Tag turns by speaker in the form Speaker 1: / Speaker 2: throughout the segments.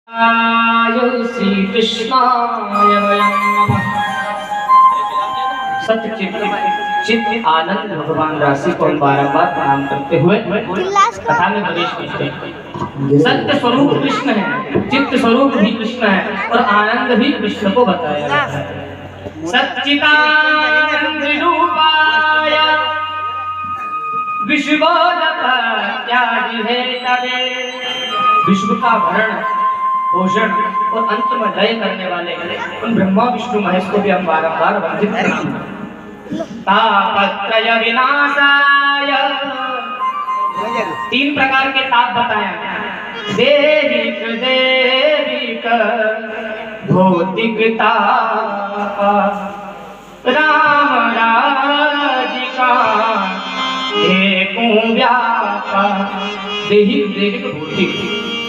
Speaker 1: श्री कृष्णाय वयं नमः। सच्चित आनंद भगवान राशि को बारंबार प्रणाम करते हुए कथा में प्रवेश करते हैं। सत्य स्वरूप कृष्ण है, चित्त स्वरूप भी कृष्ण है और आनंद भी कृष्ण को बताया जाता है। सच्चिदानंद रूपाय विश्वोत्पत्त्यादि हेतवे, विश्व का भरण पोषण और अंत में लय करने वाले उन ब्रह्मा विष्णु महेश को भी हम बारंबार वंदित करते हैं। तापत्रय विनाशाय, तीन प्रकार के ताप बताए। देहिक देविक भौतिक ताप, राम राजिका एको व्यापा। देहिक देविक भौतिक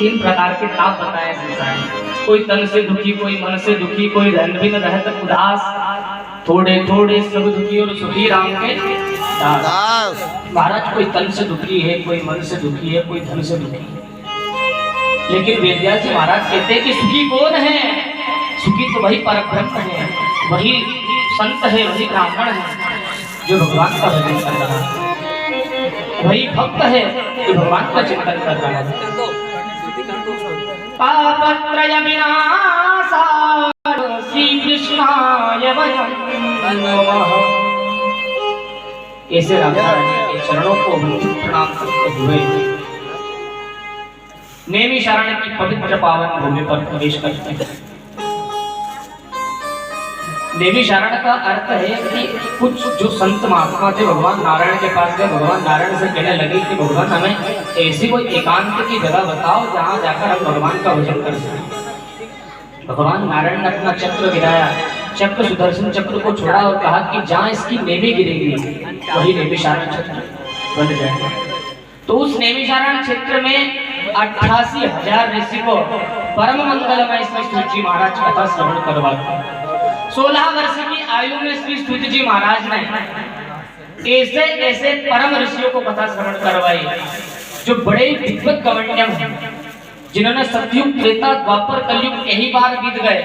Speaker 1: तीन प्रकार के ताप बताए संसार में। कोई तन से दुखी, कोई मन से दुखी, कोई धन बिन रहत उदास, थोड़े थोड़े सब दुखी और सुखी राम के दास। महाराज कोई तन से दुखी है, कोई मन से दुखी है, कोई धन से दुखी है, लेकिन वेदव्यास जी महाराज कहते हैं कि सुखी कौन है? सुखी तो वही परब्रह्म है, वही संत है, वही ब्राह्मण है जो भगवान का भजन कर रहा है, वही भक्त है जो भगवान का चिंतन कर रहा है। पापत्रय विनाशाय श्री कृष्णाय वयं नमः। ऐसे राधा रानी के चरणों को प्रणाम करते हुए नैमिषारण्य की पवित्र पावन भूमि पर प्रवेश करते हैं। नैमिषारण्य का अर्थ है कि कुछ जो संत महात्मा थे भगवान नारायण के पास गए, भगवान नारायण से कहने लगे कि भगवान हमें ऐसी कोई एकांत की जगह बताओ जहां जाकर हम भगवान का भजन कर सकें। भगवान नारायण ने अपना चक्र गिराया, चक्र सुदर्शन चक्र को छोड़ा और कहा कि जहां इसकी नेमी गिरेगी वही नैमिषारण्य क्षेत्र बन जाएगा। तो उस नैमिषारण्य क्षेत्र में 88,000 ऋषि को परम मंगलमय श्री सूत जी महाराज कथा श्रवण करवाते। 16 वर्ष की आयु में श्री सूत जी महाराज ने ऐसे ऐसे परम ऋषियों को कथा श्रवण करवाई जो बड़े विद्वत गवण्यम हैं, जिन्होंने सतयुग त्रेता द्वापर कलयुग यही बार बीत गए।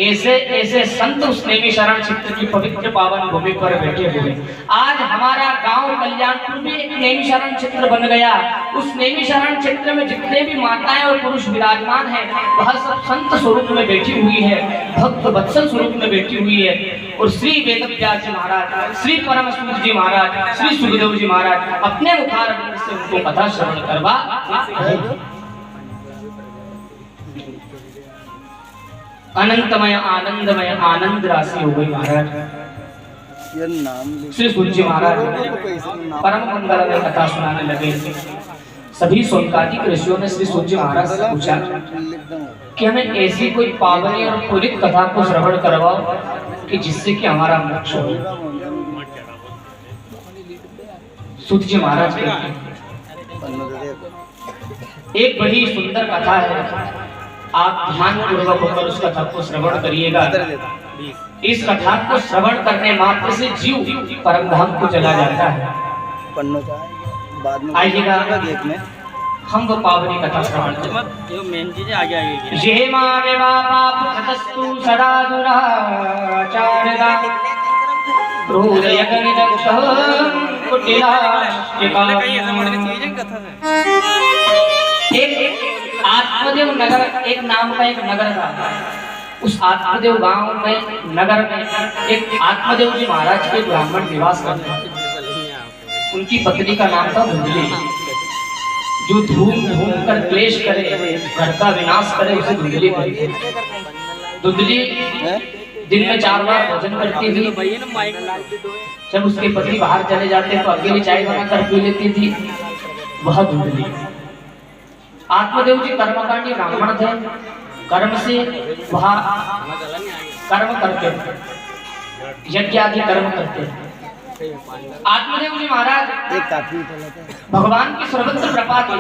Speaker 1: ऐसे ऐसे संत उस नैमिषारण्य क्षेत्र की पवित्र पावन भूमि पर बैठे हुए। आज हमारा गांव कल्याणपुर भी एक नैमिषारण्य क्षेत्र बन गया। उस नैमिषारण्य क्षेत्र में जितने भी माताएं और पुरुष विराजमान हैं वह सब संत स्वरूप में बैठी हुई है, भक्त वत्सल स्वरूप में बैठी हुई है। और श्री वेदव्यास जी महाराज, श्री परम सूत जी महाराज, श्री सुखदेव जी महाराज अपने मुखारविंद से उनको कथा श्रवण करवा अनंतमय आनंदमय आनंद राशि हो गई। महाराज श्री सूत जी महाराज परम मंगलमय कथा सुनाने लगे। सभी सोनकादिक ऋषियों ने श्री सूत जी महाराज से पूछा कि हमें ऐसी कोई पावनी और पूरित कथा को श्रवण करवाओ कि जिससे कि हमारा मोक्ष हो। सूत जी महाराज एक बड़ी सुंदर कथा है, आप ध्यान पूर्वक होकर उस कथा को श्रवण करिएगा। इस कथा को श्रवण करने मात्र से जीव परम धाम को चला जाता है। आइएगा हम वो पावनी कथा श्रवण करें। ये मावे पाप खतस्तु सदा दुराचारदा क्रोधयगनि दक्षः कुटिलाष्टिका। आत्मदेव नगर एक नाम का एक नगर था। उस आत्मदेव गांव में नगर में एक आत्मदेव जी महाराज के ब्राह्मण निवास करते थे। उनकी पत्नी का नाम था धुंधली। जो धूम धूम कर क्लेश करे, घर का विनाश करे, उसे धुंधली कहते हैं। धुंधली दिन में 4 बार भोजन करती थी। जब उसके पति बाहर चले जाते तो अकेली चाय बनाकर पी लेती थी, वह धुंधली। आत्मदेव जी कर्मकांडी ब्राह्मण थे। कर्म से वह कर्म करते थे, यज्ञ आदि कर्म करते थे। आत्मदेव जी महाराज भगवान की सर्वत्र कृपा थी,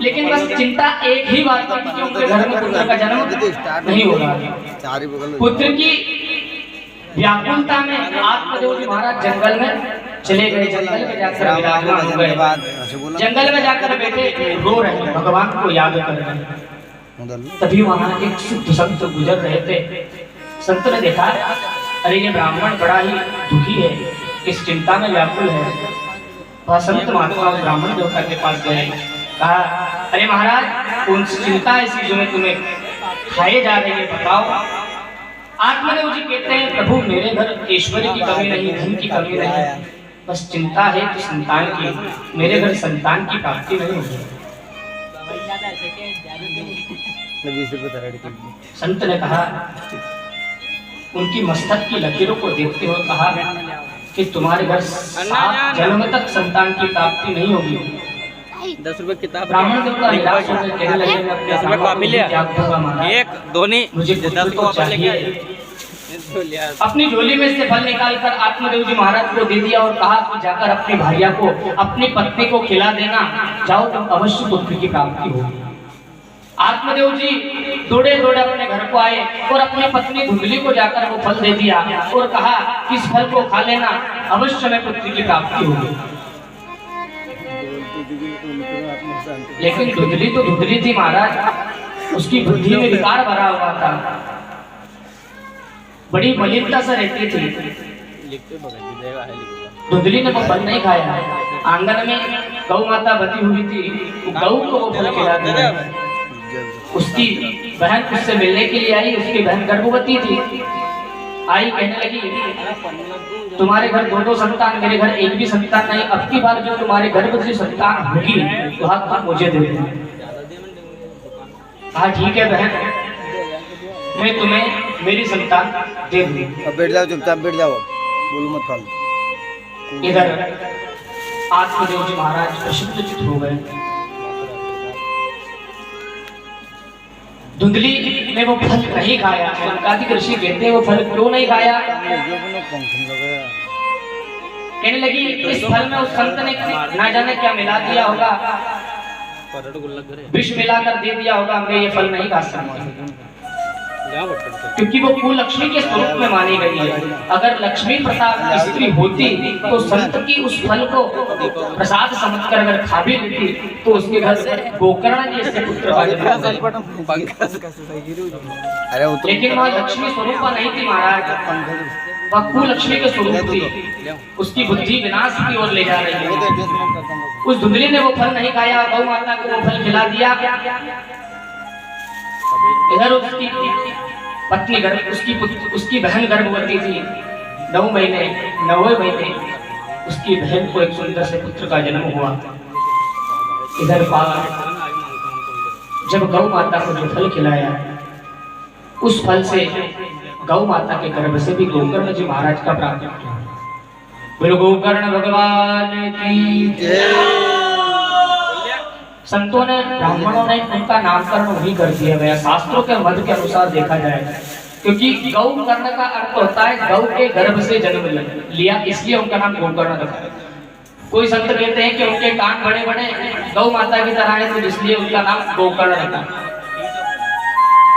Speaker 1: लेकिन बस चिंता एक ही बात थी कि उनके घर में पुत्र का जन्म नहीं होगा। पुत्र की व्याकुलता में आत्मदेव जी महाराज जंगल में चले गए। जंगल में जाकर विराजमान हो गए। जंगल में जाकर बैठे रो रहे हैं, भगवान को याद कर रहे हैं। तभी वहां एक सिद्ध संत गुजर रहे थे। संत ने देखा, अरे ये ब्राह्मण बड़ा ही दुखी है, किस चिंता में व्याकुल है। वह संत महात्मा ब्राह्मण देवता के पास गए, कहा, अरे महाराज, कौन सी चिंता ऐसी जो मैं तुम्हें खाए जा रही है, बताओ। आत्मदेव जी कहते हैं, प्रभु मेरे घर ऐश्वर्य की कमी नहीं, धन की कमी नहीं, बस चिंता है कि संतान की, मेरे घर संतान की प्राप्ति नहीं होगी। संत ने कहा, उनकी मस्तक की लकीरों को देखते हुए कहा कि तुम्हारे घर 7 जन्म तक संतान की प्राप्ति नहीं होगी।
Speaker 2: 10 रुपए किताब,
Speaker 1: ब्राह्मण देवता निराश होकर कहने लगे, मैं अपने
Speaker 2: 10 रुपए कॉपी ले,
Speaker 1: त्याग दूंगा महाराज,
Speaker 2: एक दोनी
Speaker 1: मुझे
Speaker 2: 10
Speaker 1: को चाहिए। अपनी झोली में से फल निकालकर आत्मदेव जी महाराज को दे दिया और कहा कि जाकर अपनी भार्या को, अपनी पत्नी को खिला देना, जाओ तुम अवश्य पुत्र की प्राप्ति होगी। आत्मदेव जी दौड़े दौड़े अपने घर को आए और अपनी पत्नी धुंधली को जाकर वो फल दे दिया और कहा कि इस फल को खा लेना, अवश्य में पुत्र की प्राप्ति होगी। लेकिन धुंधली तो धुंधली थी महाराज, उसकी बुद्धि में विकार भरा हुआ था, बड़ी मलिनता से रहती थी। धुंधली ने वो फल नहीं खाया। आंगन में गौ माता बती हुई थी, गौ को वो फल खिला दिया। उसकी बहन उससे मिलने के लिए आई, उसकी बहन गर्भवती थी। आई कहने लगी, तुम्हारे घर 2 संतान, मेरे घर एक भी संतान नहीं, अब की बार जो तुम्हारे गर्भ से संतान होगी वह मुझे दे देना। कहा ठीक है बहन, मैं तुम्हें मेरी संतान दे दूंगी।
Speaker 3: अब बैठ जाओ, चुपचाप बैठ जाओ, बोलो मत फालतू।
Speaker 1: इधर आत्मदेव जी महाराज प्रसन्नचित्त हो गए। धुंधली ने वो फल नहीं खाया। शौनकादिक ऋषि कहते हैं वो फल क्यों नहीं खाया? कहने लगी, इस फल में उस संत ने ना जाने क्या मिला दिया होगा, विष मिलाकर दे दिया होगा, मैं ये फल नहीं खा सकता, क्योंकि वो कुलक्ष्मी के स्वरूप में मानी गई है। अगर लक्ष्मी प्रसाद की स्त्री होती तो संत की उस फल को प्रसाद समझकर अगर खा भी लेती तो उसके घर गोकर्ण जैसे पुत्र का जन्म। लेकिन वह लक्ष्मी स्वरूप नहीं थी महाराज, वह कुलक्ष्मी के स्वरूप थी। उसकी बुद्धि विनाश की ओर ले जा रही है। उस धुंधली ने वो फल नहीं खाया, गौ माता को वो फल खिला दिया। इधर उसकी पत्नी उसकी बहन गर्भवती थी। 9वें महीने उसकी बहन को एक सुंदर से पुत्र का जन्म हुआ। इधर जब गौ माता को जो फल खिलाया, उस फल से गौ माता के गर्भ से भी गोकर्ण जी महाराज का प्राप्त हुआ। बोलो गोकर्ण भगवान की जय। संतों ने, ब्राह्मणों ने उनका नामकरण वही कर दिया गया, शास्त्रों के मत के अनुसार देखा जाए, क्योंकि गौ कर्ण का अर्थ होता है गौ के गर्भ से जन्म लिया, इसलिए उनका नाम गोकर्ण रखा। कोई संत कहते हैं कि उनके कान बड़े बड़े गौ माता की तरह है, तो इसलिए उनका नाम गोकर्ण रखा।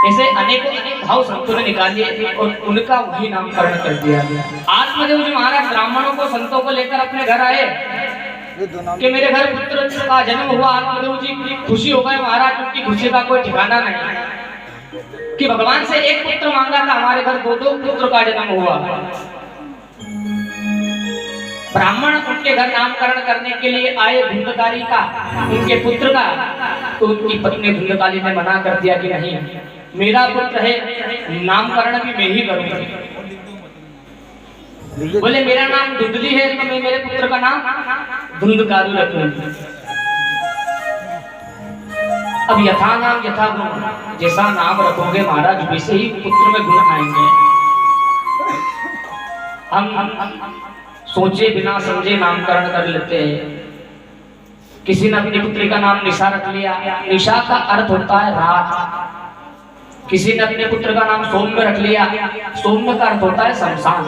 Speaker 1: ऐसे अनेक भाव संतों ने निकाले और उनका वही नामकरण कर दिया गया। आत्मदेव जी महाराज ब्राह्मणों को, संतों को लेकर अपने घर आए कि मेरे घर पुत्र का जन्म हुआ। आत्मदेव जी खुशी हो गए महाराज, उनकी खुशी का कोई ठिकाना नहीं कि भगवान से एक पुत्र मांगा था, हमारे घर 2 पुत्र का जन्म हुआ। ब्राह्मण उनके घर नामकरण करने के लिए आए धुंधकारी का, उनके पुत्र का, तो उनकी पत्नी धुंधकाली ने मना कर दिया कि नहीं, मेरा पुत्र है, नामकरण भी मैं ही करूंगी। बोले मेरा नाम धुंधली है तो मैं मेरे पुत्र का नाम धुंधकारु रखूंगी। अब यथा नाम यथा गुण, जैसा नाम रखोगे महाराज वैसे ही पुत्र में गुण आएंगे। हम सोचे बिना समझे नामकरण कर लेते हैं। किसी ने अपनी पुत्री का नाम निशा रख लिया। निशा का अर्थ होता है रात। किसी ने अपने पुत्र का नाम सौम्य रख लिया। सौम्य का अर्थ होता है शमशान।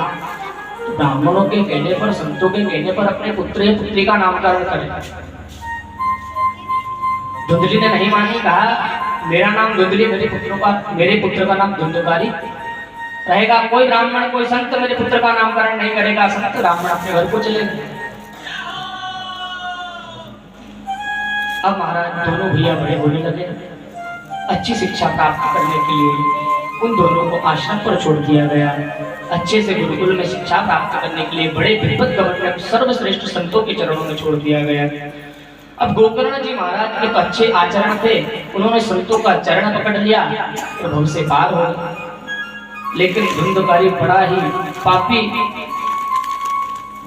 Speaker 1: तो ब्राह्मणों के कहने पर, संतों के कहने पर अपने पुत्र या पुत्री का नामकरण करें। धुंधली ने नहीं मानी, कहा मेरा नाम धुंधली, मेरे पुत्र का नाम धुंधकारी रहेगा। कोई ब्राह्मण, कोई संत मेरे पुत्र का नामकरण नहीं करेगा। संत ब्राह्मण अपने घर को चले गए। अब महाराज दोनों भैया बड़े होने लगे। अच्छी शिक्षा प्राप्त करने के लिए उन दोनों को आश्रम पर छोड़ दिया गया। अच्छे से गुरुकुल में शिक्षा प्राप्त करने के लिए बड़े विद्वत गवर्नर सर्वश्रेष्ठ संतों के चरणों में छोड़ दिया गया। अब गोकर्ण जी महाराज के तो अच्छे आचरण थे, उन्होंने संतों का चरण पकड़ लिया तो भव से पार हो गए। लेकिन धुंधकारी बड़ा ही पापी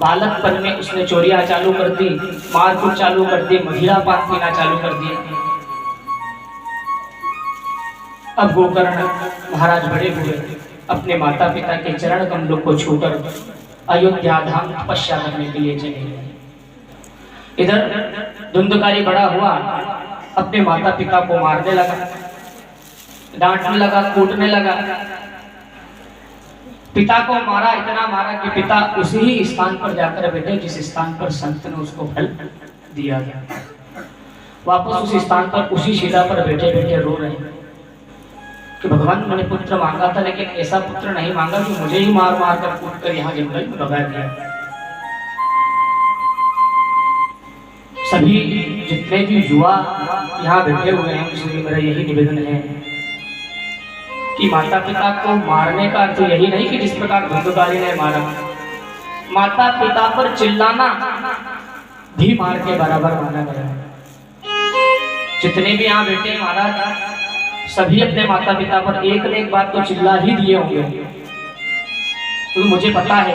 Speaker 1: बालकपन में उसने चोरियां चालू कर दी, मारकूट चालू कर दी, महिला पान पीना चालू कर दिया। अब गोकर्ण महाराज बड़े हुए, अपने माता पिता के चरण कमलों को छूकर अयोध्या धाम तपस्या करने के लिए चले गए। इधर धुंधकारी बड़ा हुआ, अपने माता पिता को मारने लगा, डांटने लगा, कूटने लगा। पिता को मारा, इतना मारा कि पिता उसी ही स्थान पर जाकर बैठे जिस स्थान पर संत ने उसको फल दिया गया। वापस उस स्थान पर उसी शिला पर बैठे बैठे रो रहे हैं कि भगवान मैंने पुत्र मांगा था, लेकिन ऐसा पुत्र नहीं मांगा कि मुझे ही मार मार कर कूट कर यहाँ जंगल में भगा दिया। सभी जितने भी युवा यहाँ बैठे हुए हैं उसमें मेरा यही निवेदन है कि माता पिता को मारने का अर्थ यही नहीं कि जिस प्रकार धुंधकारी ने मारा, माता पिता पर चिल्लाना भी मार के बराबर माना गया है। जितने भी यहाँ बैठे हैं महाराज, सभी अपने माता पिता पर एक न एक बात तो चिल्ला ही दिए होंगे, क्योंकि मुझे पता है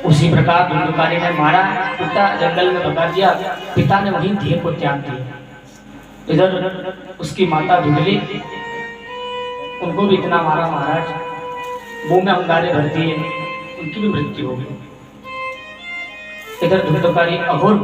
Speaker 1: उसी प्रकार धुंधकारी ने मारा, पिता जंगल में भगा दिया, पिता ने वहीं देह को त्याग दिया। इधर उसकी माता धुंधली, उनको भी इतना मारा महाराज, मुंह में अंगारे भर दिए, उनकी भी मृत्यु हो गई। इधर धुंधकारी अघोर